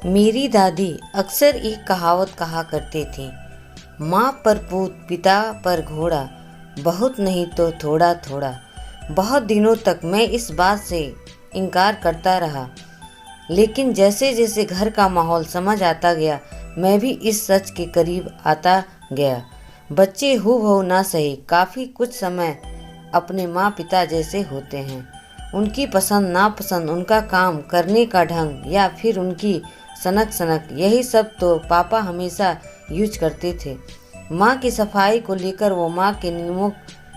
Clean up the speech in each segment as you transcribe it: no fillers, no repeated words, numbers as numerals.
मेरी दादी अक्सर एक कहावत कहा करती थी, माँ पर पूत पिता पर घोड़ा, बहुत नहीं तो थोड़ा थोड़ा। बहुत दिनों तक मैं इस बात से इनकार करता रहा, लेकिन जैसे जैसे घर का माहौल समझ आता गया, मैं भी इस सच के करीब आता गया। बच्चे हूबहू ना सही, काफ़ी कुछ समय अपने माँ पिता जैसे होते हैं। उनकी पसंद नापसंद, उनका काम करने का ढंग या फिर उनकी सनक सनक, यही सब तो पापा हमेशा यूज करते थे। माँ की सफाई को लेकर वो माँ के नियमों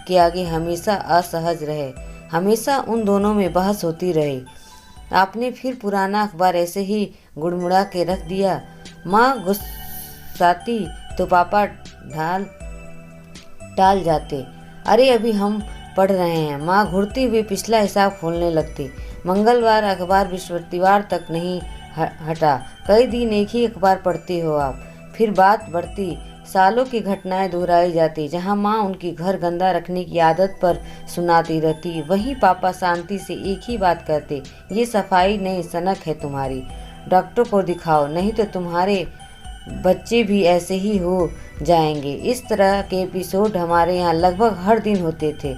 के आगे हमेशा असहज रहे। हमेशा उन दोनों में बहस होती रही। आपने फिर पुराना अखबार ऐसे ही गुड़मुड़ा के रख दिया। माँ गुस्साती तो पापा ढाल टाल जाते। अरे अभी हम पढ़ रहे हैं। माँ घुरती हुई पिछला हिसाब खोलने लगती। मंगलवार अखबार बृहस्पतिवार तक नहीं हटा। कई दिन एक ही अखबार पढ़ती हो आप। फिर बात बढ़ती, सालों की घटनाएं दोहराई जाती। जहाँ माँ उनकी घर गंदा रखने की आदत पर सुनाती रहती, वहीं पापा शांति से एक ही बात कहते, ये सफाई नहीं सनक है तुम्हारी, डॉक्टर को दिखाओ नहीं तो तुम्हारे बच्चे भी ऐसे ही हो जाएंगे। इस तरह के एपिसोड हमारे यहाँ लगभग हर दिन होते थे।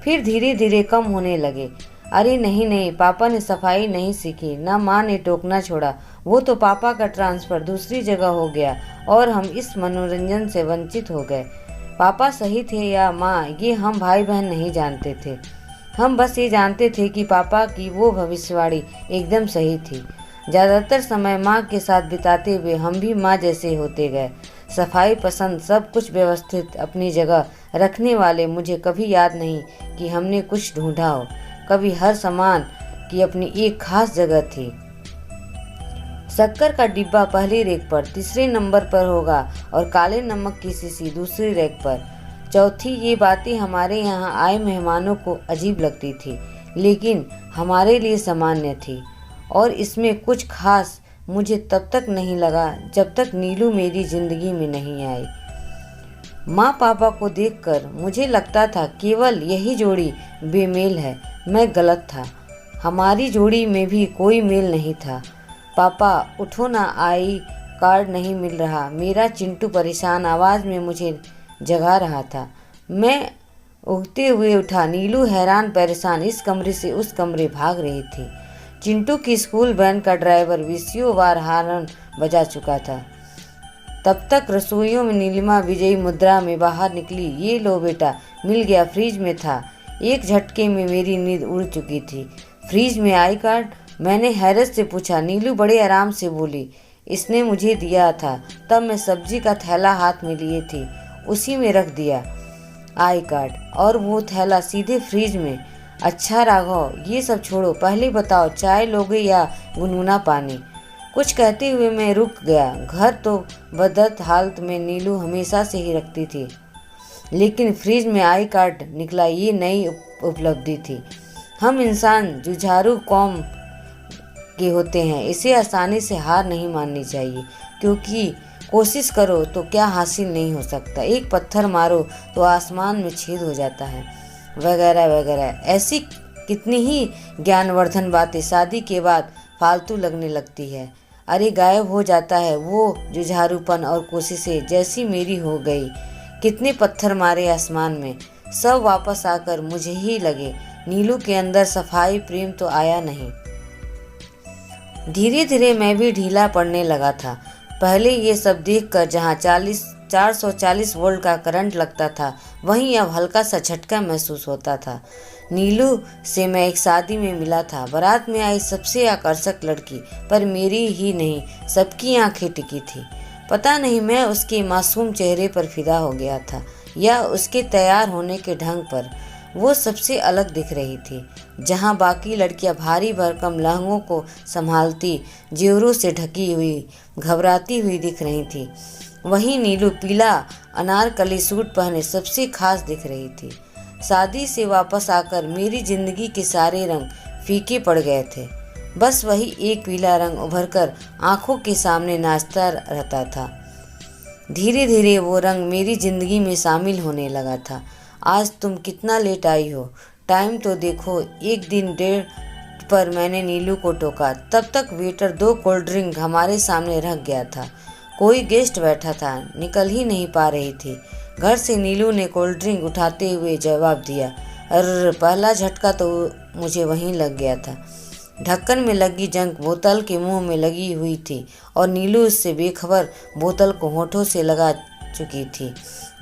फिर धीरे धीरे कम होने लगे। अरे नहीं नहीं, पापा ने सफाई नहीं सीखी, ना माँ ने टोकना छोड़ा। वो तो पापा का ट्रांसफ़र दूसरी जगह हो गया और हम इस मनोरंजन से वंचित हो गए। पापा सही थे या माँ, ये हम भाई बहन नहीं जानते थे। हम बस ये जानते थे कि पापा की वो भविष्यवाणी एकदम सही थी। ज़्यादातर समय माँ के साथ बिताते हुए हम भी माँ जैसे होते गए। सफाई पसंद, सब कुछ व्यवस्थित अपनी जगह रखने वाले। मुझे कभी याद नहीं कि हमने कुछ ढूंढा हो। कभी हर सामान की अपनी एक खास जगह थी। शक्कर का डिब्बा पहले रैक पर, तीसरे नंबर पर होगा और काले नमक की शीशी दूसरी रैक पर। चौथी, ये बातें हमारे यहाँ आए मेहमानों को अजीब लगती थी, लेकिन हमारे लिए सामान्य थी। और इसमें कुछ खास मुझे तब तक नहीं लगा जब तक नीलू मेरी जिंदगी में नहीं आई। माँ पापा को देखकर मुझे लगता था केवल यही जोड़ी बेमेल है। मैं गलत था। हमारी जोड़ी में भी कोई मेल नहीं था। पापा उठो ना, आई कार्ड नहीं मिल रहा। मेरा चिंटू परेशान आवाज़ में मुझे जगा रहा था। मैं उगते हुए उठा। नीलू हैरान परेशान इस कमरे से उस कमरे भाग रही थी। चिंटू की स्कूल वैन का ड्राइवर 20 बार हॉर्न बजा चुका था। तब तक रसोइयों में नीलिमा विजयी मुद्रा में बाहर निकली। ये लो बेटा, मिल गया, फ्रिज में था। एक झटके में मेरी नींद उड़ चुकी थी। फ्रिज में आई कार्ड? मैंने हैरत से पूछा। नीलू बड़े आराम से बोली, इसने मुझे दिया था, तब मैं सब्जी का थैला हाथ में लिए थी, उसी में रख दिया आई कार्ड और वो थैला सीधे फ्रिज में। अच्छा राघव, ये सब छोड़ो, पहले बताओ चाय लोगे या गुनगुना पानी? कुछ कहते हुए मैं रुक गया। घर तो बदत हालत में नीलू हमेशा से ही रखती थी, लेकिन फ्रिज में आई कार्ड निकला, ये नई उपलब्धि थी। हम इंसान जुझारू कौम के होते हैं। इसे आसानी से हार नहीं माननी चाहिए, क्योंकि कोशिश करो तो क्या हासिल नहीं हो सकता। एक पत्थर मारो तो आसमान में छेद हो जाता है, वगैरह वगैरह। ऐसी कितनी ही ज्ञानवर्धन बातें शादी के बाद फालतू लगने लगती है। अरे गायब हो जाता है वो जुझारूपन और कोशिशें जैसी मेरी हो गई। कितने पत्थर मारे आसमान में, सब वापस आकर मुझे ही लगे। नीलू के अंदर सफाई प्रेम तो आया नहीं। धीरे धीरे मैं भी ढीला पड़ने लगा था। पहले ये सब देखकर जहाँ 440 वोल्ट का करंट लगता था, वहीं अब हल्का सा झटका महसूस होता था। नीलू से मैं एक शादी में मिला था। बारात में आई सबसे आकर्षक लड़की, पर मेरी ही नहीं, सबकी आंखें टिकी थी। पता नहीं मैं उसके मासूम चेहरे पर फिदा हो गया था या उसके तैयार होने के ढंग पर। वो सबसे अलग दिख रही थी। जहाँ बाकी लड़कियां भारी भरकम लहंगों को संभालती, जेवरों से ढकी हुई, घबराती हुई दिख रही थी, वहीं नीलू पीला अनारकली सूट पहने सबसे खास दिख रही थी। शादी से वापस आकर मेरी जिंदगी के सारे रंग फीके पड़ गए थे। बस वही एक पीला रंग उभरकर आंखों के सामने नाचता रहता था। धीरे धीरे वो रंग मेरी जिंदगी में शामिल होने लगा था। आज तुम कितना लेट आई हो? टाइम तो देखो, 1 दिन 1.5 पर मैंने नीलू को टोका। तब तक वेटर 2 कोल्ड ड्रिंक हमारे सामने रख गया था। कोई गेस्ट बैठा था, निकल ही नहीं पा रही थी। घर से नीलू ने कोल्ड ड्रिंक उठाते हुए जवाब दिया। अरे पहला झटका तो मुझे वहीं लग गया था। ढक्कन में लगी जंग बोतल के मुंह में लगी हुई थी और नीलू उससे बेखबर बोतल को होठों से लगा चुकी थी।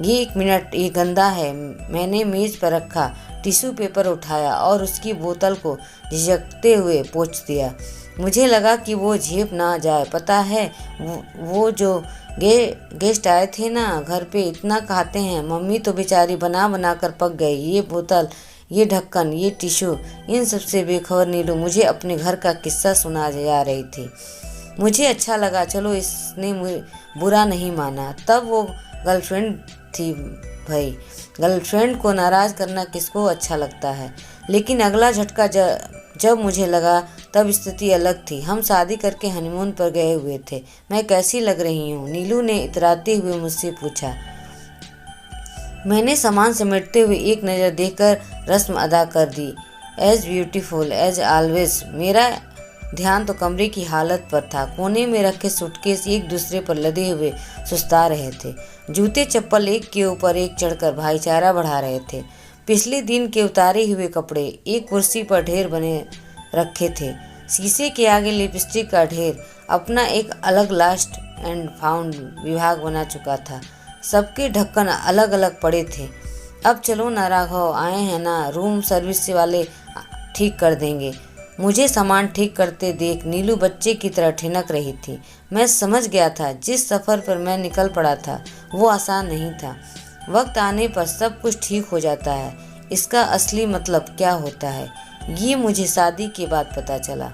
ये 1 मिनट, ये गंदा है। मैंने मेज पर रखा टिश्यू पेपर उठाया और उसकी बोतल को झिझकते हुए पोंछ दिया। मुझे लगा कि वो झेप ना जाए। पता है वो जो गेस्ट आए थे ना, घर पे इतना खाते हैं। मम्मी तो बेचारी बना बना कर पक गई। ये बोतल, ये ढक्कन, ये टिश्यू, इन सबसे बेखबर नीलू मुझे अपने घर का किस्सा सुना जा रही थी। मुझे अच्छा लगा, चलो इसने मुझे बुरा नहीं माना। तब वो गर्लफ्रेंड थी भाई, गर्लफ्रेंड को नाराज़ करना किसको अच्छा लगता है। लेकिन अगला झटका जब मुझे लगा तब स्थिति अलग थी। हम शादी करके हनीमून पर गए हुए थे। मैं कैसी लग रही हूँ? नीलू ने इतराते हुए मुझसे पूछा। मैंने सामान समेटते हुए एक नज़र देखकर रस्म अदा कर दी। As beautiful as always. मेरा ध्यान तो कमरे की हालत पर था। कोने में रखे सूटकेस एक दूसरे पर लदे हुए सुस्ता रहे थे। जूते चप्पल एक के ऊपर एक चढ़कर भाईचारा बढ़ा रहे थे। पिछले दिन के उतारे हुए कपड़े एक कुर्सी पर ढेर बने रखे थे। शीशे के आगे लिपस्टिक का ढेर अपना एक अलग लास्ट एंड फाउंड विभाग बना चुका था। सबके ढक्कन अलग अलग पड़े थे। अब चलो ना राघव, आए हैं ना, रूम सर्विस वाले ठीक कर देंगे। मुझे सामान ठीक करते देख नीलू बच्चे की तरह ठिनक रही थी। मैं समझ गया था जिस सफ़र पर मैं निकल पड़ा था वो आसान नहीं था। वक्त आने पर सब कुछ ठीक हो जाता है। इसका असली मतलब क्या होता है ये मुझे शादी के बाद पता चला।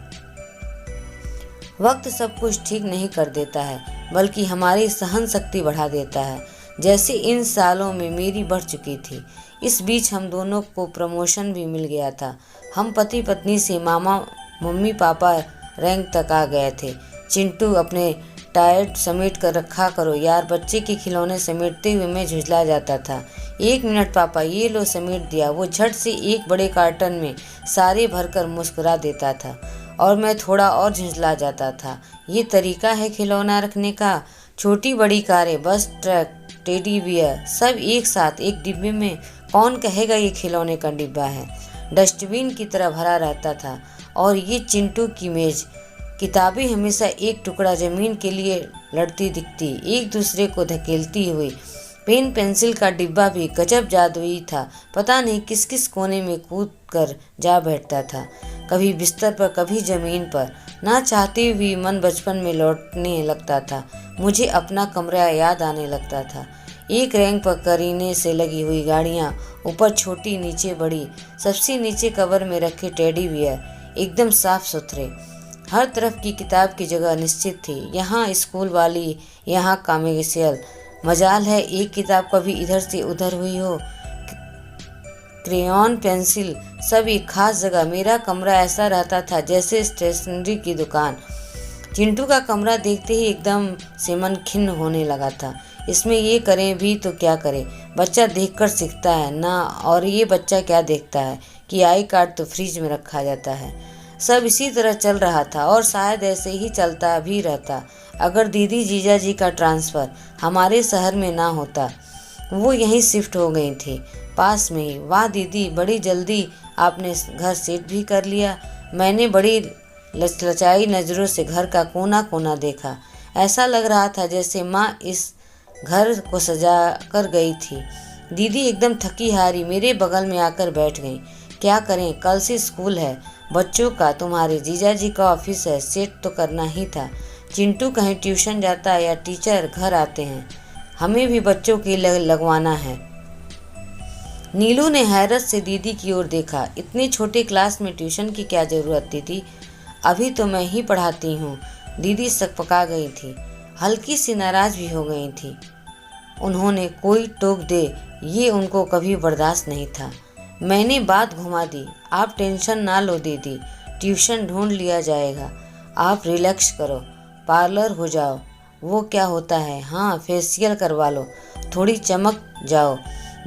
वक्त सब कुछ ठीक नहीं कर देता है, बल्कि हमारी सहन शक्ति बढ़ा देता है, जैसे इन सालों में मेरी बढ़ चुकी थी। इस बीच हम दोनों को प्रमोशन भी मिल गया था। हम पति पत्नी से मामा मम्मी पापा रैंक तक आ गए थे। चिंटू अपने टायर समेट कर रखा करो यार, बच्चे के खिलौने समेटते हुए मैं झुंझला जाता था। 1 मिनट पापा, ये लो समेट दिया। वो झट से एक बड़े कार्टन में सारे भरकर मुस्कुरा देता था और मैं थोड़ा और झुंझला जाता था। ये तरीका है खिलौना रखने का? छोटी बड़ी कारें, बस, ट्रक, टेडी बियर, सब एक साथ एक डिब्बे में। कौन कहेगा ये खिलौने का डिब्बा है? डस्टबिन की तरह भरा रहता था। और ये चिंटू की मेज, किताबें हमेशा एक टुकड़ा ज़मीन के लिए लड़ती दिखती, एक दूसरे को धकेलती हुई। पेन पेंसिल का डिब्बा भी गजब जादुई था। पता नहीं किस किस कोने में कूद कर जा बैठता था, कभी बिस्तर पर, कभी ज़मीन पर। ना चाहते हुए मन बचपन में लौटने लगता था। मुझे अपना कमरा याद आने लगता था। एक रैंक पर करीने से लगी हुई गाड़ियाँ, ऊपर छोटी नीचे बड़ी, सबसे नीचे कवर में रखे टेडी बियर, एकदम साफ सुथरे। हर तरफ की किताब की जगह निश्चित थी। यहाँ स्कूल वाली, यहाँ कॉमर्शियल। मजाल है एक किताब कभी इधर से उधर हुई हो। क्रेयॉन, पेंसिल, सब एक खास जगह। मेरा कमरा ऐसा रहता था जैसे स्टेशनरी की दुकान। चिंटू का कमरा देखते ही एकदम से मन खिन्न होने लगा था। इसमें ये करें भी तो क्या करें? बच्चा देखकर सीखता है ना। और ये बच्चा क्या देखता है कि आई कार्ड तो फ्रिज में रखा जाता है। सब इसी तरह चल रहा था और शायद ऐसे ही चलता भी रहता अगर दीदी जीजा जी का ट्रांसफ़र हमारे शहर में ना होता। वो यहीं शिफ्ट हो गई थी, पास में ही। वाह दीदी, बड़ी जल्दी आपने घर सेट भी कर लिया। मैंने बड़ी लचलचाई नज़रों से घर का कोना कोना देखा। ऐसा लग रहा था जैसे माँ इस घर को सजा कर गई थी। दीदी एकदम थकी हारी मेरे बगल में आकर बैठ गई। क्या करें, कल से स्कूल है बच्चों का, तुम्हारे जीजा जी का ऑफिस है, सेट तो करना ही था। चिंटू कहीं ट्यूशन जाता है या टीचर घर आते हैं, हमें भी बच्चों के लगवाना है। नीलू ने हैरत से दीदी की ओर देखा। इतने छोटे क्लास में ट्यूशन की क्या ज़रूरत दीदी? अभी तो मैं ही पढ़ाती हूँ। दीदी सकपका गई थी, हल्की सी नाराज़ भी हो गई थी। उन्होंने कोई टोक दे ये उनको कभी बर्दाश्त नहीं था। मैंने बात घुमा दी। आप टेंशन ना लो दीदी, ट्यूशन ढूंढ लिया जाएगा। आप रिलैक्स करो, पार्लर हो जाओ। वो क्या होता है? हाँ, फेशियल करवा लो, थोड़ी चमक जाओ।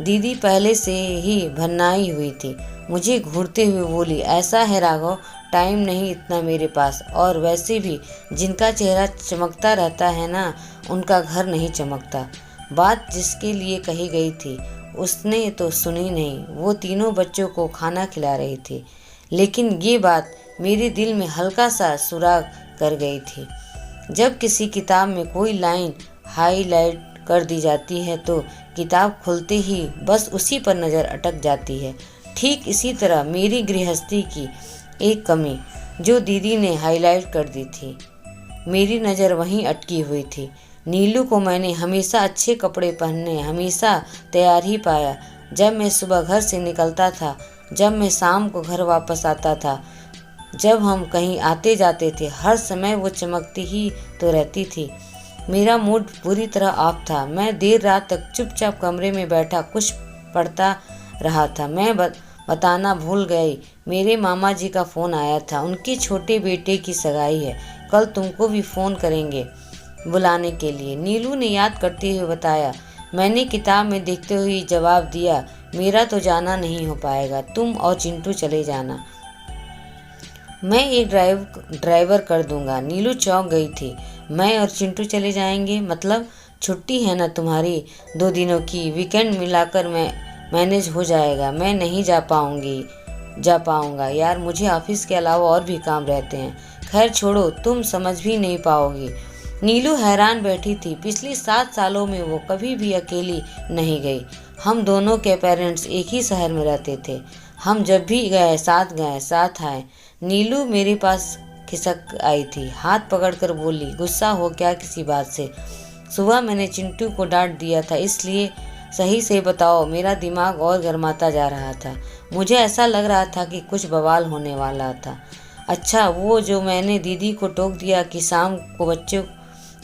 दीदी पहले से ही भन्नाई हुई थी। मुझे घूरते हुए बोली, ऐसा है राघव, टाइम नहीं इतना मेरे पास, और वैसे भी जिनका चेहरा चमकता रहता है ना, उनका घर नहीं चमकता। बात जिसके लिए कही गई थी उसने तो सुनी नहीं। वो तीनों बच्चों को खाना खिला रही थी, लेकिन ये बात मेरे दिल में हल्का सा सुराग कर गई थी। जब किसी किताब में कोई लाइन हाईलाइट कर दी जाती है तो किताब खुलते ही बस उसी पर नज़र अटक जाती है। ठीक इसी तरह मेरी गृहस्थी की एक कमी जो दीदी ने हाईलाइट कर दी थी, मेरी नज़र वहीं अटकी हुई थी। नीलू को मैंने हमेशा अच्छे कपड़े पहनने, हमेशा तैयार ही पाया। जब मैं सुबह घर से निकलता था, जब मैं शाम को घर वापस आता था, जब हम कहीं आते जाते थे, हर समय वो चमकती ही तो रहती थी। मेरा मूड पूरी तरह ऑफ था। मैं देर रात तक चुपचाप कमरे में बैठा कुछ पढ़ता रहा था। मैं बताना भूल गई, मेरे मामा जी का फ़ोन आया था। उनके छोटे बेटे की सगाई है, कल तुमको भी फ़ोन करेंगे बुलाने के लिए, नीलू ने याद करते हुए बताया। मैंने किताब में देखते हुए जवाब दिया, मेरा तो जाना नहीं हो पाएगा, तुम और चिंटू चले जाना, मैं एक ड्राइवर कर दूंगा। नीलू चौंक गई थी। मैं और चिंटू चले जाएंगे मतलब? छुट्टी है ना तुम्हारी 2 दिनों की, वीकेंड मिलाकर मैनेज हो जाएगा। मैं नहीं जा पाऊंगा यार, मुझे ऑफिस के अलावा और भी काम रहते हैं। खैर छोड़ो, तुम समझ भी नहीं पाओगी। नीलू हैरान बैठी थी। पिछली 7 सालों में वो कभी भी अकेली नहीं गई। हम दोनों के पेरेंट्स एक ही शहर में रहते थे। हम जब भी गए, साथ आए। नीलू मेरे पास खिसक आई थी, हाथ पकड़कर बोली, गुस्सा हो क्या किसी बात से? सुबह मैंने चिंटू को डांट दिया था, इसलिए सही से बताओ। मेरा दिमाग और गर्माता जा रहा था। मुझे ऐसा लग रहा था कि कुछ बवाल होने वाला था। अच्छा, वो जो मैंने दीदी को टोक दिया कि शाम को बच्चों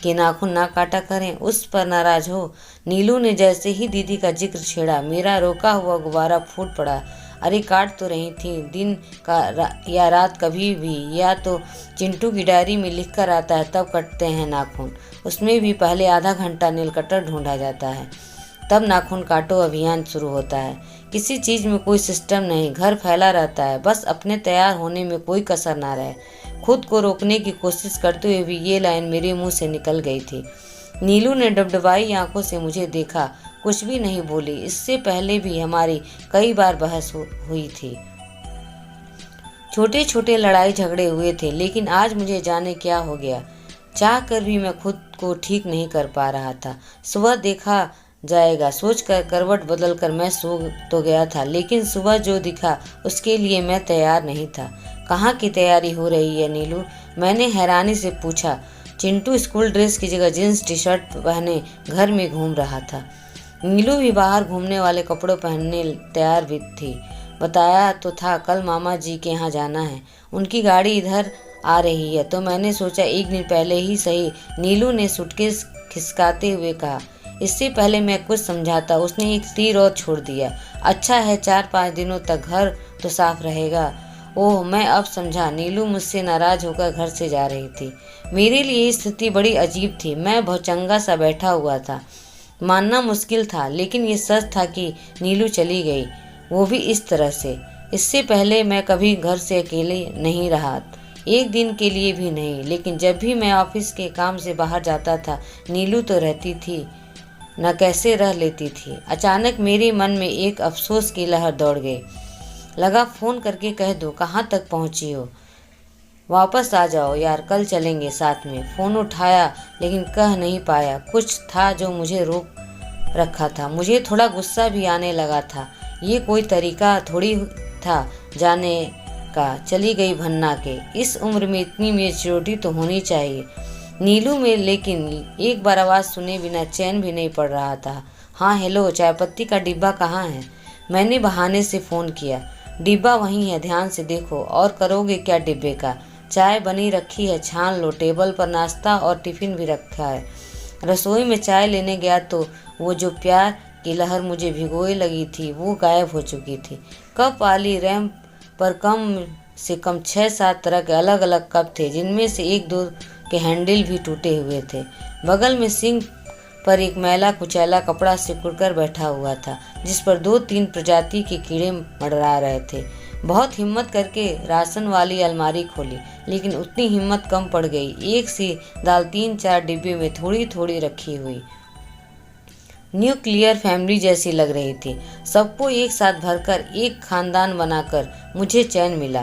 के नाखून ना काटा करें, उस पर नाराज हो? नीलू ने जैसे ही दीदी का जिक्र छेड़ा, मेरा रोका हुआ गुब्बारा फूट पड़ा। अरे काट तो रही थी, दिन का या रात कभी भी, या तो चिंटू की डायरी में लिख कर आता है तब कटते हैं नाखून। उसमें भी पहले आधा घंटा नील कटर ढूंढा जाता है, तब नाखून काटो अभियान शुरू होता है। किसी चीज़ में कोई सिस्टम नहीं, घर फैला रहता है, बस अपने तैयार होने में कोई कसर ना रहे। खुद को रोकने की कोशिश करते हुए भी ये लाइन मेरे मुंह से निकल गई थी। नीलू ने डबडबाई आंखों से मुझे देखा, कुछ भी नहीं बोली। इससे पहले भी हमारी कई बार बहस हुई थी, छोटे छोटे लड़ाई झगड़े हुए थे, लेकिन आज मुझे जाने क्या हो गया। चाह कर भी मैं खुद को ठीक नहीं कर पा रहा था। सुबह देखा जाएगा सोचकर करवट बदलकर मैं सो तो गया था, लेकिन सुबह जो दिखा उसके लिए मैं तैयार नहीं था। कहाँ की तैयारी हो रही है नीलू? मैंने हैरानी से पूछा। चिंटू स्कूल ड्रेस की जगह जींस टी शर्ट पहने घर में घूम रहा था। नीलू भी बाहर घूमने वाले कपड़े पहनने तैयार भी थी। बताया तो था कल मामा जी के यहाँ जाना है, उनकी गाड़ी इधर आ रही है, तो मैंने सोचा एक दिन पहले ही सही। नीलू ने सूटकेस खिसकाते हुए कहा। इससे पहले मैं कुछ समझाता, उसने एक तीर और छोड़ दिया। अच्छा है, 4-5 दिनों तक घर तो साफ रहेगा। ओह, मैं अब समझा। नीलू मुझसे नाराज होकर घर से जा रही थी। मेरे लिए स्थिति बड़ी अजीब थी। मैं भौचंगा सा बैठा हुआ था। मानना मुश्किल था, लेकिन ये सच था कि नीलू चली गई, वो भी इस तरह से। इससे पहले मैं कभी घर से अकेले नहीं रहा, एक दिन के लिए भी नहीं। लेकिन जब भी मैं ऑफिस के काम से बाहर जाता था, नीलू तो रहती थी, न कैसे रह लेती थी। अचानक मेरे मन में एक अफसोस की लहर दौड़ गई। लगा फ़ोन करके कह दो कहाँ तक पहुँची हो, वापस आ जाओ यार, कल चलेंगे साथ में। फ़ोन उठाया, लेकिन कह नहीं पाया। कुछ था जो मुझे रोक रखा था। मुझे थोड़ा गुस्सा भी आने लगा था। ये कोई तरीका थोड़ी था जाने का। चली गई भन्ना के। इस उम्र में इतनी मैच्योरिटी तो होनी चाहिए नीलू में। लेकिन एक बार आवाज़ सुने बिना चैन भी नहीं पड़ रहा था। हाँ हेलो, चाय पत्ती का डिब्बा कहाँ है? मैंने बहाने से फ़ोन किया। डिब्बा वहीं है, ध्यान से देखो। और करोगे क्या डिब्बे का? चाय बनी रखी है, छान लो। टेबल पर नाश्ता और टिफ़िन भी रखा है। रसोई में चाय लेने गया तो वो जो प्यार की लहर मुझे भिगोए लगी थी वो गायब हो चुकी थी। कप वाली रैंप पर कम से कम 6-7 तरह के अलग अलग कप थे, जिनमें से 1-2 के हैंडल भी टूटे हुए थे। बगल में सिंक पर एक मैला कुचैला कपड़ा सिकुड़कर बैठा हुआ था, जिस पर 2-3 प्रजाति के कीड़े मंडरा रहे थे। बहुत हिम्मत करके राशन वाली अलमारी खोली, लेकिन उतनी हिम्मत कम पड़ गई। एक सी दाल 3-4 डिब्बे में थोड़ी थोड़ी रखी हुई न्यूक्लियर फैमिली जैसी लग रही थी। सबको एक साथ भरकर एक खानदान बनाकर मुझे चैन मिला।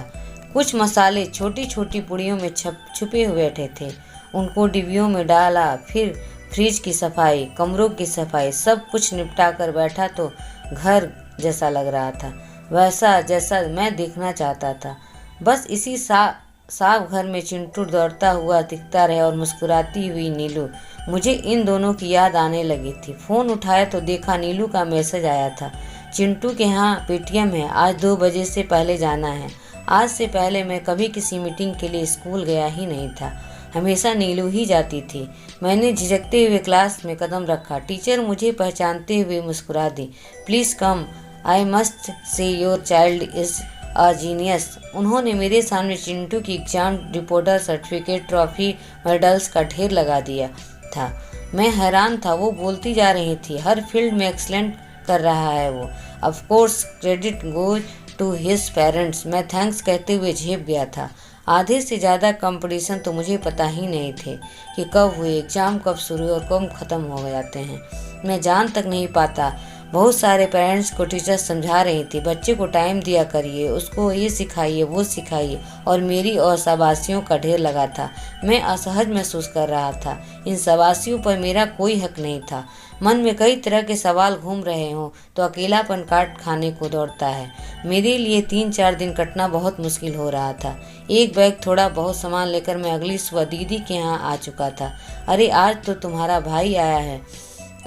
कुछ मसाले छोटी छोटी पुड़ियों में छुपे हुए बैठे थे। उनको डिब्बियों में डाला, फिर फ्रिज की सफाई, कमरों की सफाई, सब कुछ निपटा कर बैठा तो घर जैसा लग रहा था, वैसा जैसा मैं देखना चाहता था। बस इसी साफ घर में चिंटू दौड़ता हुआ दिखता रहे और मुस्कुराती हुई नीलू। मुझे इन दोनों की याद आने लगी थी। फ़ोन उठाया तो देखा नीलू का मैसेज आया था, चिंटू के यहाँ पेटीएम है, आज 2 बजे से पहले जाना है। आज से पहले मैं कभी किसी मीटिंग के लिए स्कूल गया ही नहीं था, हमेशा नीलू ही जाती थी। मैंने झिझकते हुए क्लास में कदम रखा। टीचर मुझे पहचानते हुए मुस्कुरा दी। Please come, I must say your child is a genius. उन्होंने मेरे सामने चिंटू की exam reporter, certificate, trophy, medals का ढेर लगा दिया था। मैं हैरान था। वो बोलती जा रही थी, हर फील्ड में एक्सलेंट कर रहा है वो। Of course credit goes to his parents. मैं थैंक्स कहते हुए झेप गया था। आधे से ज़्यादा कंपटीशन तो मुझे पता ही नहीं थे कि कब हुए, एग्ज़ाम कब शुरू और कब ख़त्म हो जाते हैं। मैं जान तक नहीं पाता। बहुत सारे पेरेंट्स को टीचर्स समझा रही थी, बच्चे को टाइम दिया करिए, उसको ये सिखाइए वो सिखाइए, और मेरी और शाबाशियों का ढेर लगा था। मैं असहज महसूस कर रहा था। इन शाबाशियों पर मेरा कोई हक नहीं था। मन में कई तरह के सवाल घूम रहे हों तो अकेलापन काट खाने को दौड़ता है। मेरे लिए 3-4 दिन कटना बहुत मुश्किल हो रहा था। एक बैग थोड़ा बहुत सामान लेकर मैं अगली सुबह दीदी के यहाँ आ चुका था। अरे आज तो तुम्हारा भाई आया है,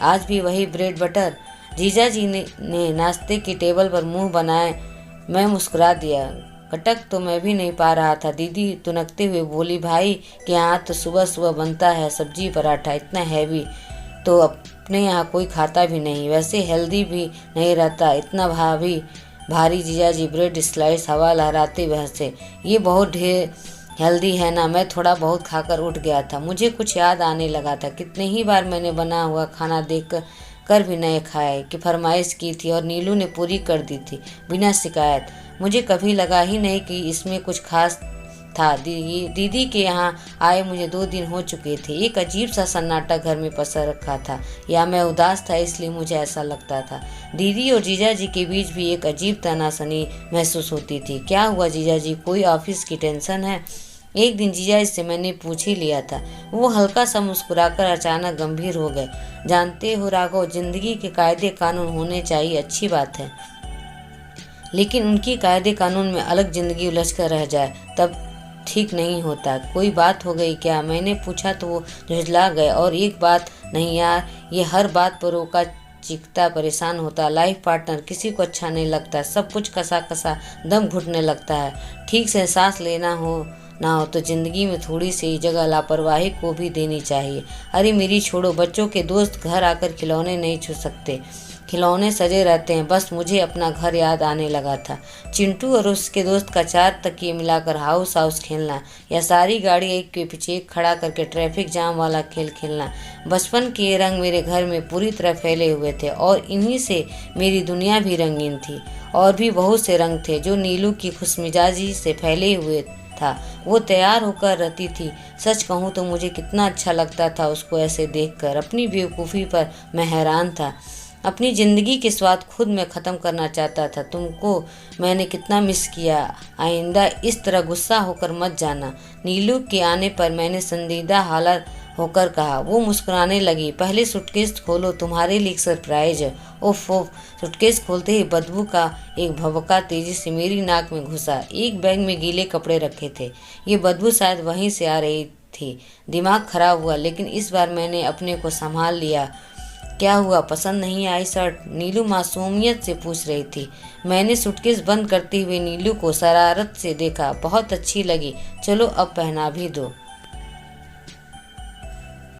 आज भी वही ब्रेड बटर। जीजा जी ने नाश्ते की टेबल पर मुंह बनाए। मैं मुस्कुरा दिया। कटक तो मैं भी नहीं पा रहा था। दीदी तुनकते हुए बोली, भाई के यहाँ तो सुबह सुबह बनता है सब्जी पराठा, इतना हैवी तो अपने यहाँ कोई खाता भी नहीं, वैसे हेल्दी भी नहीं रहता, इतना भारी। जीजा जी ब्रेड स्लाइस हवा लहराते हुए हंसे। ये बहुत ढेर हेल्दी है ना। मैं थोड़ा बहुत खाकर उठ गया था। मुझे कुछ याद आने लगा था। कितने ही बार मैंने बना हुआ खाना देख कर भी नहीं खाए की फरमाइश की थी और नीलू ने पूरी कर दी थी बिना शिकायत। मुझे कभी लगा ही नहीं कि इसमें कुछ खास था। दीदी के यहाँ आए मुझे 2 दिन हो चुके थे। एक अजीब सा सन्नाटा घर में पसर रखा था, या मैं उदास था इसलिए मुझे ऐसा लगता था। दीदी और जीजा जी के बीच भी एक अजीब तनासनी महसूस होती थी। क्या हुआ जीजा जी, कोई ऑफिस की टेंशन है? एक दिन जीजा से मैंने पूछ ही लिया था। वो हल्का सा मुस्कुराकर अचानक गंभीर हो गए। जानते हो राघव, जिंदगी के कायदे कानून होने चाहिए, अच्छी बात है, लेकिन उनकी कायदे कानून में अलग जिंदगी उलझ कर रह जाए तब ठीक नहीं होता। कोई बात हो गई क्या? मैंने पूछा तो वो झुंझला गए। और एक बात नहीं यार, ये हर बात पर रोका चीखता परेशान होता। लाइफ पार्टनर किसी को अच्छा नहीं लगता, सब कुछ कसा कसा दम घुटने लगता है। ठीक से सांस लेना हो ना हो तो ज़िंदगी में थोड़ी सी जगह लापरवाही को भी देनी चाहिए। अरे मेरी छोड़ो, बच्चों के दोस्त घर आकर खिलौने नहीं छू सकते, खिलौने सजे रहते हैं। बस मुझे अपना घर याद आने लगा था। चिंटू और उसके दोस्त का 4 तकिए मिलाकर हाउस हाउस खेलना, या सारी गाड़ी एक के पीछे एक खड़ा करके ट्रैफिक जाम वाला खेल खेलना। बचपन के ये रंग मेरे घर में पूरी तरह फैले हुए थे और इन्हीं से मेरी दुनिया भी रंगीन थी। और भी बहुत से रंग थे जो नीलू की खुशमिजाजी से फैले हुए था। वो तैयार होकर रहती थी। सच कहूँ तो मुझे कितना अच्छा लगता था उसको ऐसे देखकर। अपनी बेवकूफ़ी पर मैं हैरान था। अपनी ज़िंदगी के स्वाद खुद में ख़त्म करना चाहता था। तुमको मैंने कितना मिस किया। आइंदा इस तरह गुस्सा होकर मत जाना। नीलू के आने पर मैंने संजीदा हालत होकर कहा। वो मुस्कुराने लगी। पहले सूटकेस खोलो, तुम्हारे लिए एक सरप्राइज है। ओफ ओफ। सूटकेस खोलते ही बदबू का एक भभका तेजी से मेरी नाक में घुसा। एक बैग में गीले कपड़े रखे थे। ये बदबू शायद वहीं से आ रही थी। दिमाग खराब हुआ, लेकिन इस बार मैंने अपने को संभाल लिया। क्या हुआ, पसंद नहीं आई शर्ट? नीलू मासूमियत से पूछ रही थी। मैंने सूटकेस बंद करते हुए नीलू को शरारत से देखा। बहुत अच्छी लगी, चलो अब पहना भी दो।